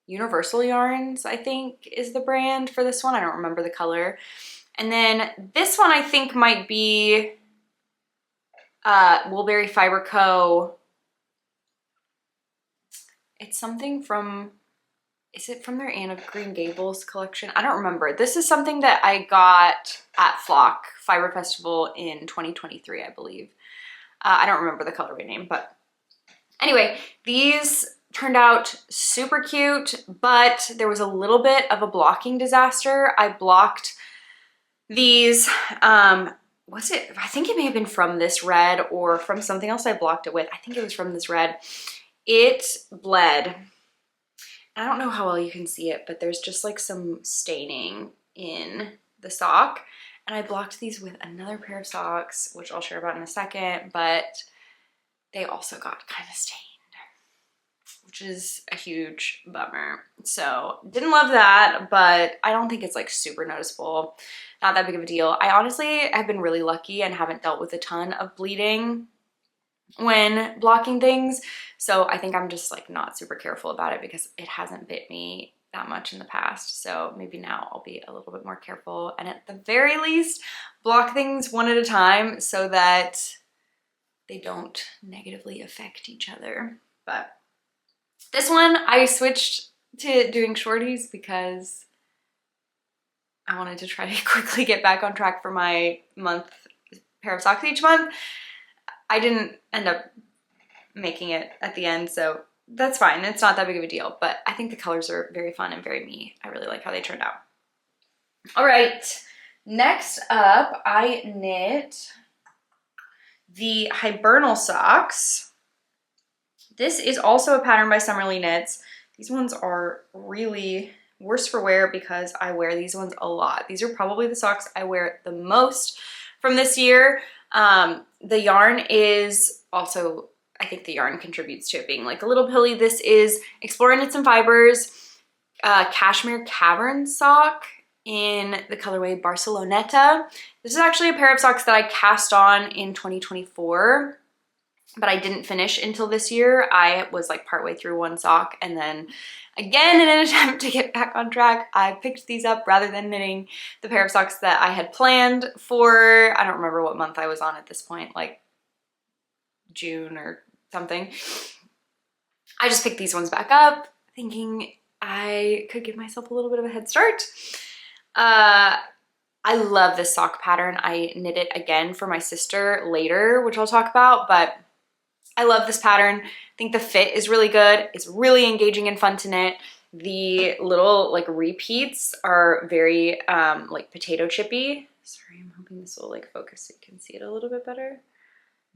Universal Yarns, I think, is the brand for this one. I don't remember the color. And then this one I think might be Woolberry Fiber Co. It's something from, is it from their Anne of Green Gables collection? I don't remember. This is something that I got at Flock Fiber Festival in 2023, I believe. I don't remember the colorway name, but anyway, these turned out super cute, but there was a little bit of a blocking disaster. I blocked these, what's it? I think it may have been from this red or from something else I blocked it with. I think it was from this red. It bled. I don't know how well you can see it, but there's just like some staining in the sock. And I blocked these with another pair of socks, which I'll share about in a second, but they also got kind of stained, which is a huge bummer. So didn't love that, but I don't think it's like super noticeable. Not that big of a deal. I honestly have been really lucky and haven't dealt with a ton of bleeding when blocking things. So I think I'm just like not super careful about it because it hasn't bit me that much in the past. So maybe now I'll be a little bit more careful and at the very least block things one at a time so that they don't negatively affect each other. But this one I switched to doing shorties because I wanted to try to quickly get back on track for my month pair of socks each month. I didn't end up making it at the end, so that's fine. It's not that big of a deal, but I think the colors are very fun and very me. I really like how they turned out. All right, next up, I knit the Hibernal Socks. This is also a pattern by Summerly Knits. These ones are really worse for wear because I wear these ones a lot. These are probably the socks I wear the most from this year. The yarn is also, I think the yarn contributes to it being like a little pilly. This is Explorer Knits and Fibers Cashmere Cavern sock in the colorway Barceloneta. This is actually a pair of socks that I cast on in 2024, but I didn't finish until this year. I was like partway through one sock, and then again, in an attempt to get back on track, I picked these up rather than knitting the pair of socks that I had planned for, I don't remember what month I was on at this point, like June or something. I just picked these ones back up thinking I could give myself a little bit of a head start. I love this sock pattern. I knit it again for my sister later, which I'll talk about, but I love this pattern. I think the fit is really good. It's really engaging and fun to knit. The little like repeats are very like potato chippy. Sorry, I'm hoping this will like focus so you can see it a little bit better.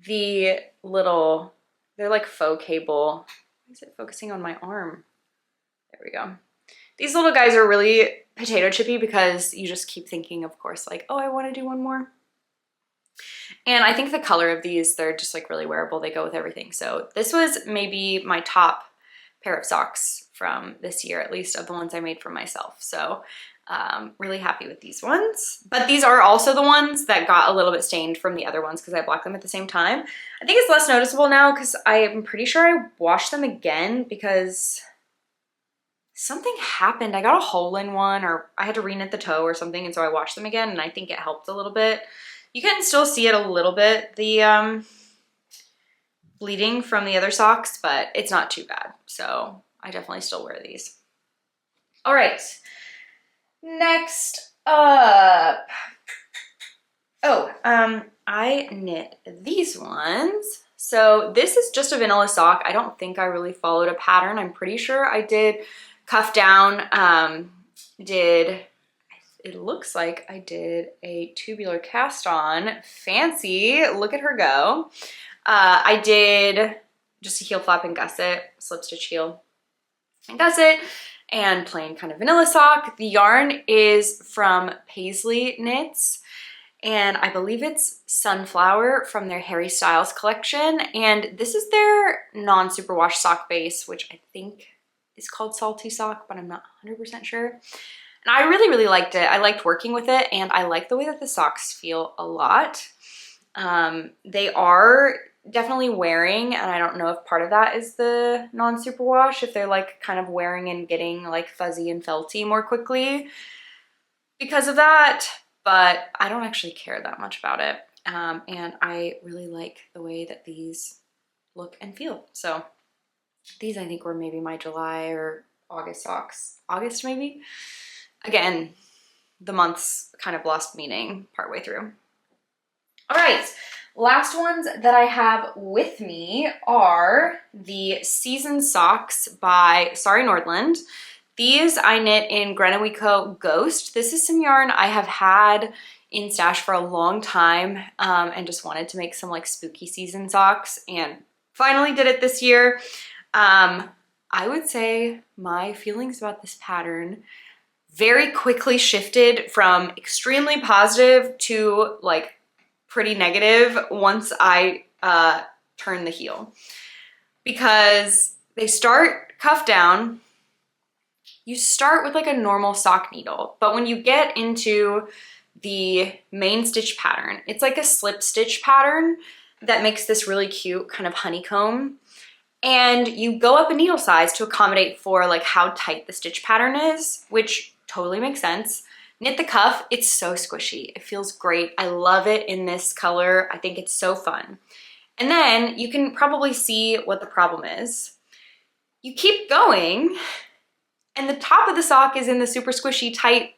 The little, they're like faux cable. Why is it focusing on my arm? There we go. These little guys are really potato chippy because you just keep thinking, of course, like, oh, I want to do one more. And I think the color of these, they're just like really wearable. They go with everything. So this was maybe my top pair of socks from this year, at least of the ones I made for myself. So Really happy with these ones. But these are also the ones that got a little bit stained from the other ones because I blocked them at the same time. I think it's less noticeable now because I'm pretty sure I washed them again because something happened. I got a hole in one, or I had to reknit the toe or something, and so I washed them again, and I think it helped a little bit. You can still see it a little bit, the bleeding from the other socks, but it's not too bad. So I definitely still wear these. All right, next up. Oh, I knit these ones. So this is just a vanilla sock. I don't think I really followed a pattern. I'm pretty sure I did cuff down, it looks like I did a tubular cast on. Fancy, look at her go. I did just a heel flap and gusset, slip stitch heel and gusset, and plain kind of vanilla sock. The yarn is from Paisley Knits, and I believe it's Sunflower from their Harry Styles collection. And this is their non-superwash sock base, which I think is called Salty Sock, but I'm not 100% sure. And I really, really liked it. I liked working with it, and I like the way that the socks feel a lot. They are definitely wearing, and I don't know if part of that is the non-superwash, if they're like kind of wearing and getting like fuzzy and felty more quickly because of that, but I don't actually care that much about it. And I really like the way that these look and feel. So these I think were maybe my July or August socks. August maybe? Again, the months kind of lost meaning partway through. All right, last ones that I have with me are the Season Socks by Sorry Nordland. These I knit in Grenowico Ghost. This is some yarn I have had in stash for a long time, and just wanted to make some like spooky season socks, and finally did it this year. I would say my feelings about this pattern very quickly shifted from extremely positive to like pretty negative once I turned the heel, because they start cuff down. You start with like a normal sock needle, but when you get into the main stitch pattern, it's like a slip stitch pattern that makes this really cute kind of honeycomb. And you go up a needle size to accommodate for like how tight the stitch pattern is, which totally makes sense. Knit the cuff, it's so squishy. It feels great. I love it in this color. I think it's so fun. And then you can probably see what the problem is. You keep going, and the top of the sock is in the super squishy, tight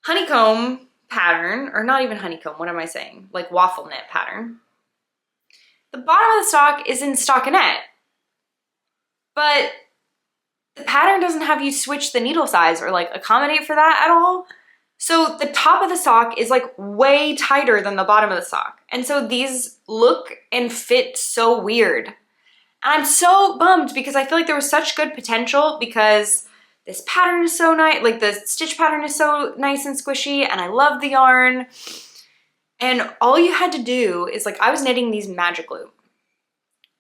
honeycomb pattern, or not even honeycomb, what am I saying? Like waffle knit pattern. The bottom of the sock is in stockinette, but the pattern doesn't have you switch the needle size or like accommodate for that at all. So the top of the sock is like way tighter than the bottom of the sock. And so these look and fit so weird. And I'm so bummed because I feel like there was such good potential, because this pattern is so nice, like the stitch pattern is so nice and squishy, and I love the yarn. And all you had to do is, like, I was knitting these magic loop.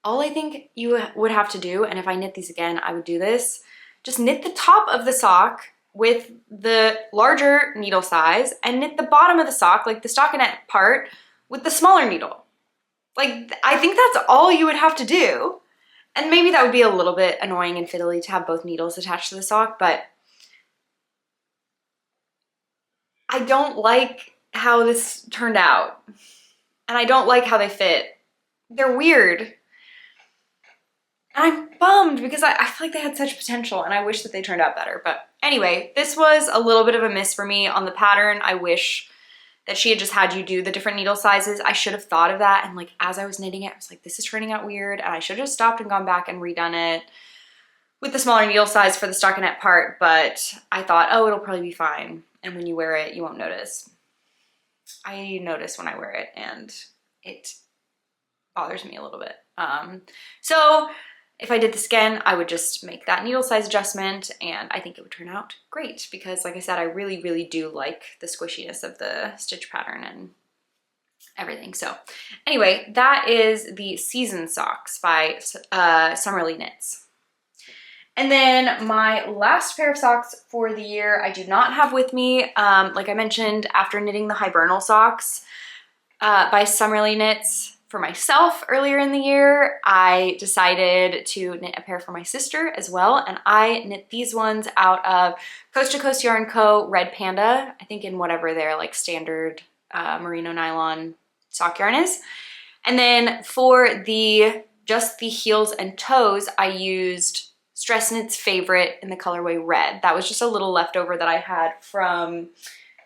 All I think you would have to do, and if I knit these again, I would do this, just knit the top of the sock with the larger needle size and knit the bottom of the sock, like the stockinette part, with the smaller needle. Like, I think that's all you would have to do. And maybe that would be a little bit annoying and fiddly to have both needles attached to the sock, but I don't like how this turned out. And I don't like how they fit. They're weird. And I'm bummed because I feel like they had such potential, and I wish that they turned out better. But anyway, this was a little bit of a miss for me on the pattern. I wish that she had just had you do the different needle sizes. I should have thought of that, and like as I was knitting it, I was like, this is turning out weird, and I should have just stopped and gone back and redone it with the smaller needle size for the stockinette part, but I thought, oh, it'll probably be fine, and when you wear it, you won't notice. I notice when I wear it, and it bothers me a little bit. So if I did this again, I would just make that needle size adjustment, and I think it would turn out great because, like I said, I really, really do like the squishiness of the stitch pattern and everything. So anyway, that is the Season Socks by Summerly Knits. And then my last pair of socks for the year, I do not have with me. Like I mentioned, after knitting the Hibernal Socks by Summerly Knits for myself earlier in the year, I decided to knit a pair for my sister as well. And I knit these ones out of Coast to Coast Yarn Co. Red Panda, I think in whatever their like standard merino nylon sock yarn is. And then for just the heels and toes, I used Stress Knit's favorite in the colorway red. That was just a little leftover that I had from,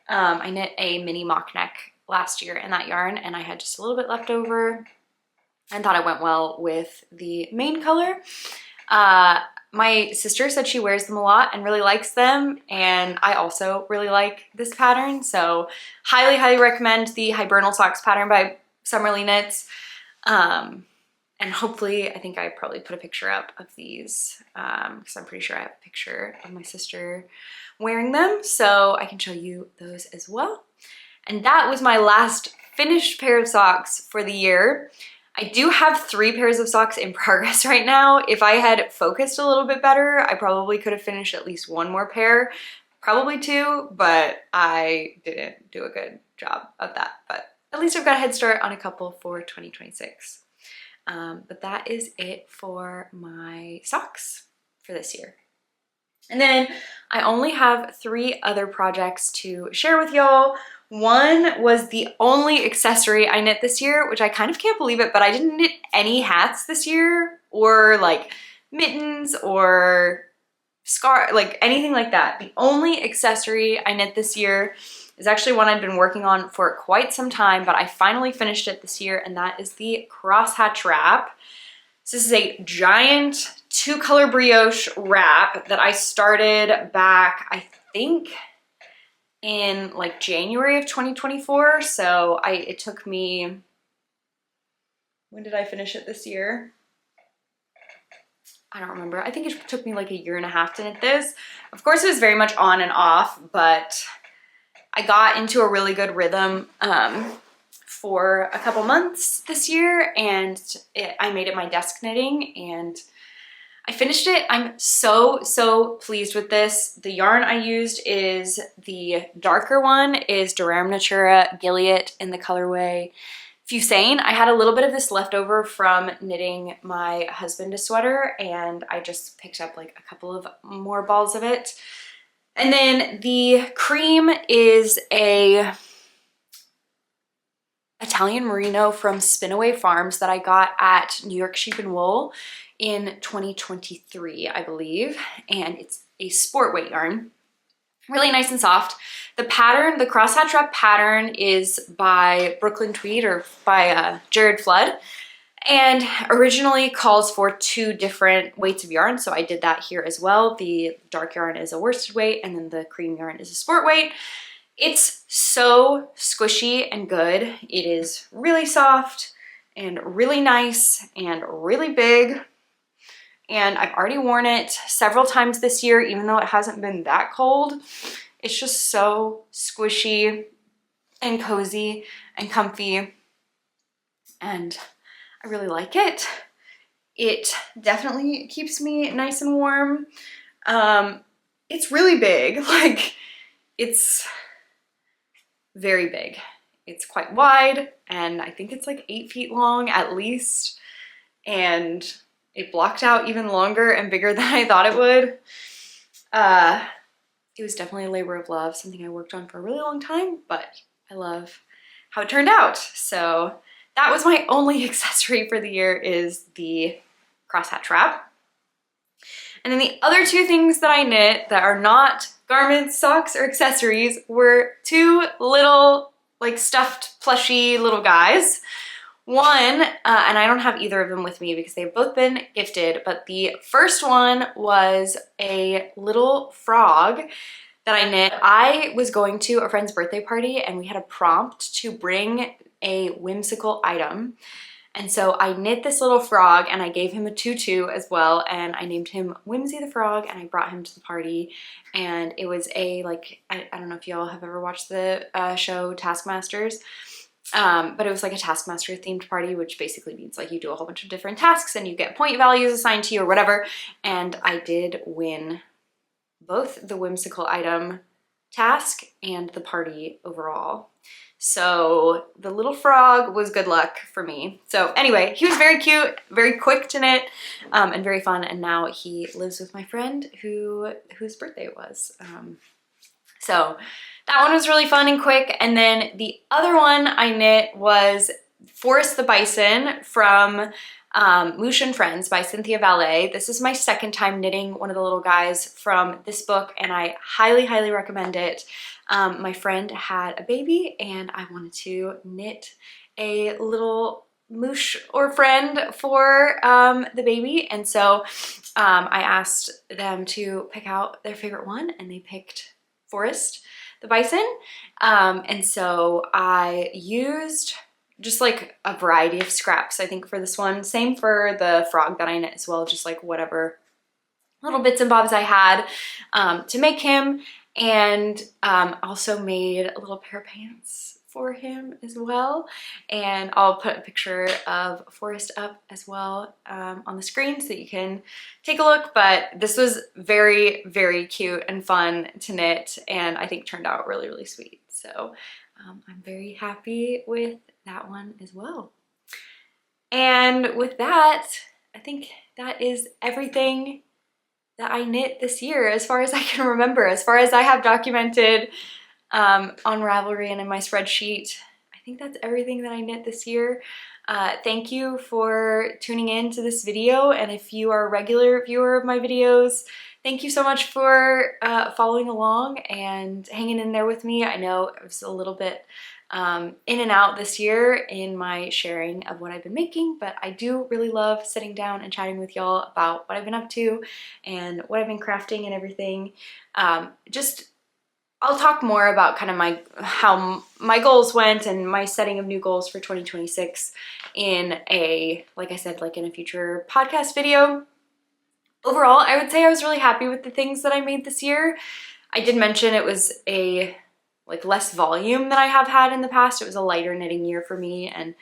I knit a mini mock neck last year in that yarn, and I had just a little bit left over and thought it went well with the main color. My sister said she wears them a lot and really likes them, and I also really like this pattern, so highly, highly recommend the Hibernal Socks pattern by Summerly Knits. And hopefully, I think I probably put a picture up of these because I'm pretty sure I have a picture of my sister wearing them, so I can show you those as well. And that was my last finished pair of socks for the year. I do have 3 pairs of socks in progress right now. If I had focused a little bit better, I probably could have finished at least 1 more pair, probably 2, but I didn't do a good job of that. But at least I've got a head start on a couple for 2026. But that is it for my socks for this year. And then I only have 3 other projects to share with y'all. One was the only accessory I knit this year, which I kind of can't believe it, but I didn't knit any hats this year or like mittens or scarf, like anything like that. The only accessory I knit this year is actually one I've been working on for quite some time, but I finally finished it this year, and that is the Crosshatch Wrap. So this is a giant 2-color brioche wrap that I started back, I think, in like January of 2024. So it took me, when did I finish it this year? I don't remember. I think it took me like a year and a half to knit this. Of course, it was very much on and off, but I got into a really good rhythm for a couple months this year, and I made it my desk knitting, and I finished it. I'm so pleased with this. The yarn I used is the darker one, is Durham Natura Gilead in the colorway Fusane. I had a little bit of this left over from knitting my husband a sweater, and I just picked up like a couple of more balls of it. And then the cream is a Italian merino from Spinaway Farms that I got at New York Sheep and Wool in 2023, I believe. And it's a sport weight yarn. Really nice and soft. The pattern, the Crosshatch Wrap pattern, is by Brooklyn Tweed, or by Jared Flood, and originally calls for 2 different weights of yarn. So I did that here as well. The dark yarn is a worsted weight, and then the cream yarn is a sport weight. It's so squishy and good. It is really soft and really nice and really big. And I've already worn it several times this year, even though it hasn't been that cold. It's just so squishy and cozy and comfy, and I really like it. It definitely keeps me nice and warm. It's really big, like it's very big. It's quite wide, and I think it's like 8 feet long at least, and it blocked out even longer and bigger than I thought it would. It was definitely a labor of love, something I worked on for a really long time, but I love how it turned out. So that was my only accessory for the year, is the Crosshatch Wrap. And then the other 2 things that I knit that are not garments, socks, or accessories were 2 little like stuffed plushy little guys. One, and I don't have either of them with me because they've both been gifted, but the first one was a little frog that I knit. I was going to a friend's birthday party, and we had a prompt to bring a whimsical item. And so I knit this little frog, and I gave him a tutu as well, and I named him Whimsy the Frog, and I brought him to the party. And it was a, like, I don't know if y'all have ever watched the show Taskmasters, But it was like a Taskmaster themed party, which basically means like you do a whole bunch of different tasks and you get point values assigned to you or whatever. And I did win both the whimsical item task and the party overall. So the little frog was good luck for me. So anyway, he was very cute, very quick to knit, and very fun. And now he lives with my friend whose birthday it was. So that one was really fun and quick. And then the other one I knit was Forrest the Bison from Moosh and Friends by Cynthia Valet. This is my second time knitting one of the little guys from this book, and I highly, highly recommend it. My friend had a baby and I wanted to knit a little moosh or friend for the baby, and so I asked them to pick out their favorite one, and they picked Forrest the Bison. And so I used just like a variety of scraps, I think, for this one. Same for the frog that I knit as well, just like whatever little bits and bobs I had to make him. And also made a little pair of pants for him as well. And I'll put a picture of Forrest up as well on the screen so that you can take a look. But this was very, very cute and fun to knit, and I think turned out really, really sweet. So I'm very happy with that one as well. And with that, I think that is everything that I knit this year as far as I can remember, as far as I have documented on Ravelry and in my spreadsheet. I think that's everything that I knit this year. Thank you for tuning in to this video, and if you are a regular viewer of my videos, thank you so much for following along and hanging in there with me. I know it was a little bit in and out this year in my sharing of what I've been making, but I do really love sitting down and chatting with y'all about what I've been up to and what I've been crafting and everything. I'll talk more about kind of how my goals went and my setting of new goals for 2026 in a, like I said, like in a future podcast video. Overall, I would say I was really happy with the things that I made this year. I did mention it was a less volume than I have had in the past. It was a lighter knitting year for me, and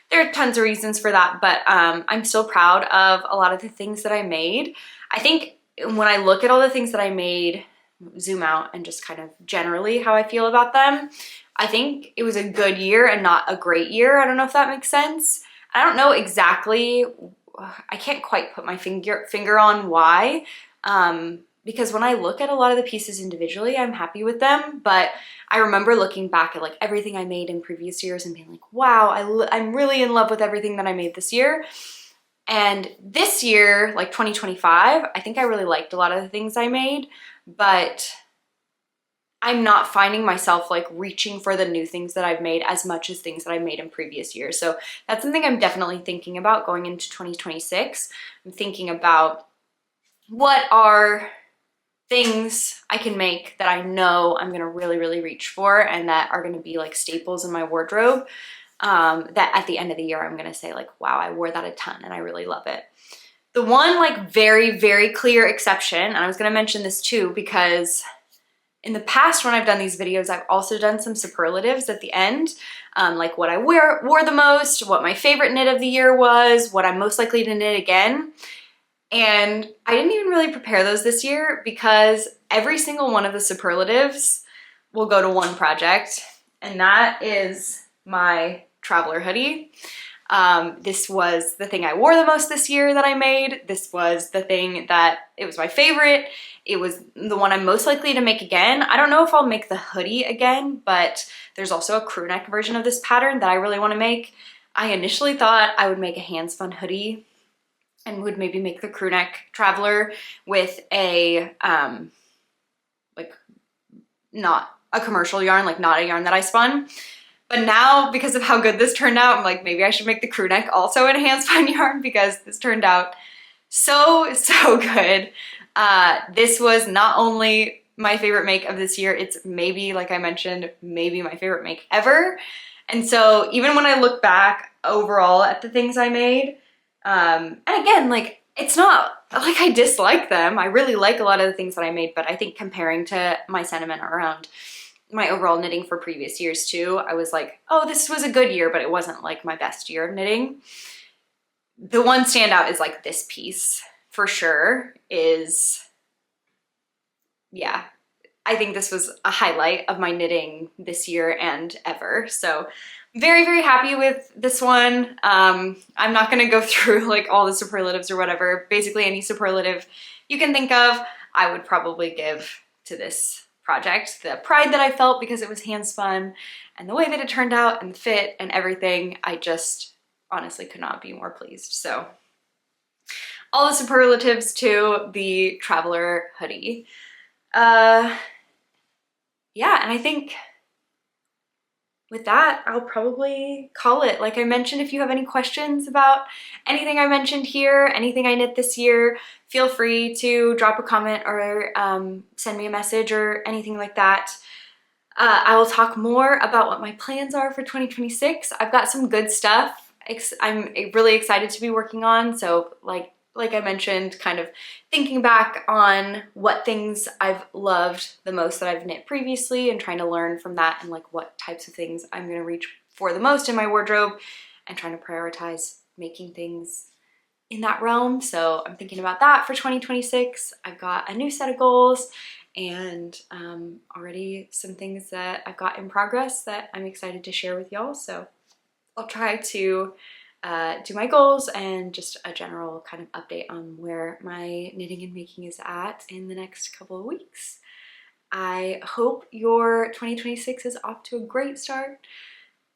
there are tons of reasons for that, but I'm still proud of a lot of the things that I made. I think when I look at all the things that I made, zoom out and just kind of generally how I feel about them, I think it was a good year and not a great year. I don't know if that makes sense. I don't know exactly, I can't quite put my finger on why, because when I look at a lot of the pieces individually, I'm happy with them, but I remember looking back at like everything I made in previous years and being like, wow, I'm really in love with everything that I made this year. And this year, like 2025, I think I really liked a lot of the things I made, but I'm not finding myself like reaching for the new things that I've made as much as things that I made in previous years. So that's something I'm definitely thinking about going into 2026. I'm thinking about what are things I can make that I know I'm gonna really, really reach for and that are gonna be like staples in my wardrobe, that at the end of the year I'm gonna say like, wow, I wore that a ton and I really love it. The one like very, very clear exception, and I was gonna mention this too because in the past when I've done these videos, I've also done some superlatives at the end, like what I wore the most, what my favorite knit of the year was, what I'm most likely to knit again. And I didn't even really prepare those this year because every single one of the superlatives will go to one project, and that is my traveler hoodie. This was the thing I wore the most this year that I made. This was the thing that, it was my favorite. It was the one I'm most likely to make again. I don't know if I'll make the hoodie again, but there's also a crew neck version of this pattern that I really want to make. I initially thought I would make a hand spun hoodie and would maybe make the crew neck traveler with a, like not a commercial yarn, like not a yarn that I spun. But now, because of how good this turned out, I'm like, maybe I should make the crew neck also in a hand spun yarn because this turned out so, so good. This was not only my favorite make of this year, it's maybe, like I mentioned, maybe my favorite make ever. And so even when I look back overall at the things I made, and again, like, it's not like I dislike them. I really like a lot of the things that I made, but I think comparing to my sentiment around my overall knitting for previous years too. I was like, oh, this was a good year, but it wasn't like my best year of knitting. The one standout is like this piece for sure is, yeah, I think this was a highlight of my knitting this year and ever. So very, very happy with this one. I'm not gonna go through like all the superlatives or whatever. Basically any superlative you can think of, I would probably give to this project. The pride that I felt because it was hand spun and the way that it turned out and the fit and everything, I just honestly could not be more pleased. So all the superlatives to the Traveler hoodie. Yeah, and I think with that, I'll probably call it. Like I mentioned, if you have any questions about anything I mentioned here, anything I knit this year, feel free to drop a comment or send me a message or anything like that. I will talk more about what my plans are for 2026. I've got some good stuff I'm really excited to be working on. So like I mentioned, kind of thinking back on what things I've loved the most that I've knit previously and trying to learn from that and like what types of things I'm gonna reach for the most in my wardrobe and trying to prioritize making things in that realm. So I'm thinking about that for 2026. I've got a new set of goals and already some things that I've got in progress that I'm excited to share with y'all. So I'll try to do my goals and just a general kind of update on where my knitting and making is at in the next couple of weeks. I hope your 2026 is off to a great start.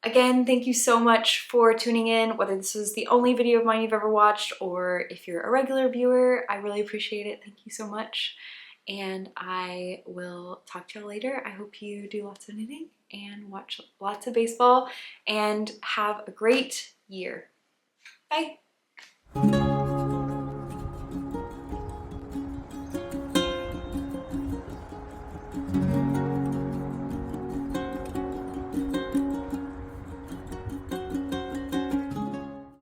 Again, thank you so much for tuning in, whether this is the only video of mine you've ever watched or if you're a regular viewer. I really appreciate it. Thank you so much. And I will talk to you later. I hope you do lots of knitting and watch lots of baseball and have a great year. Bye.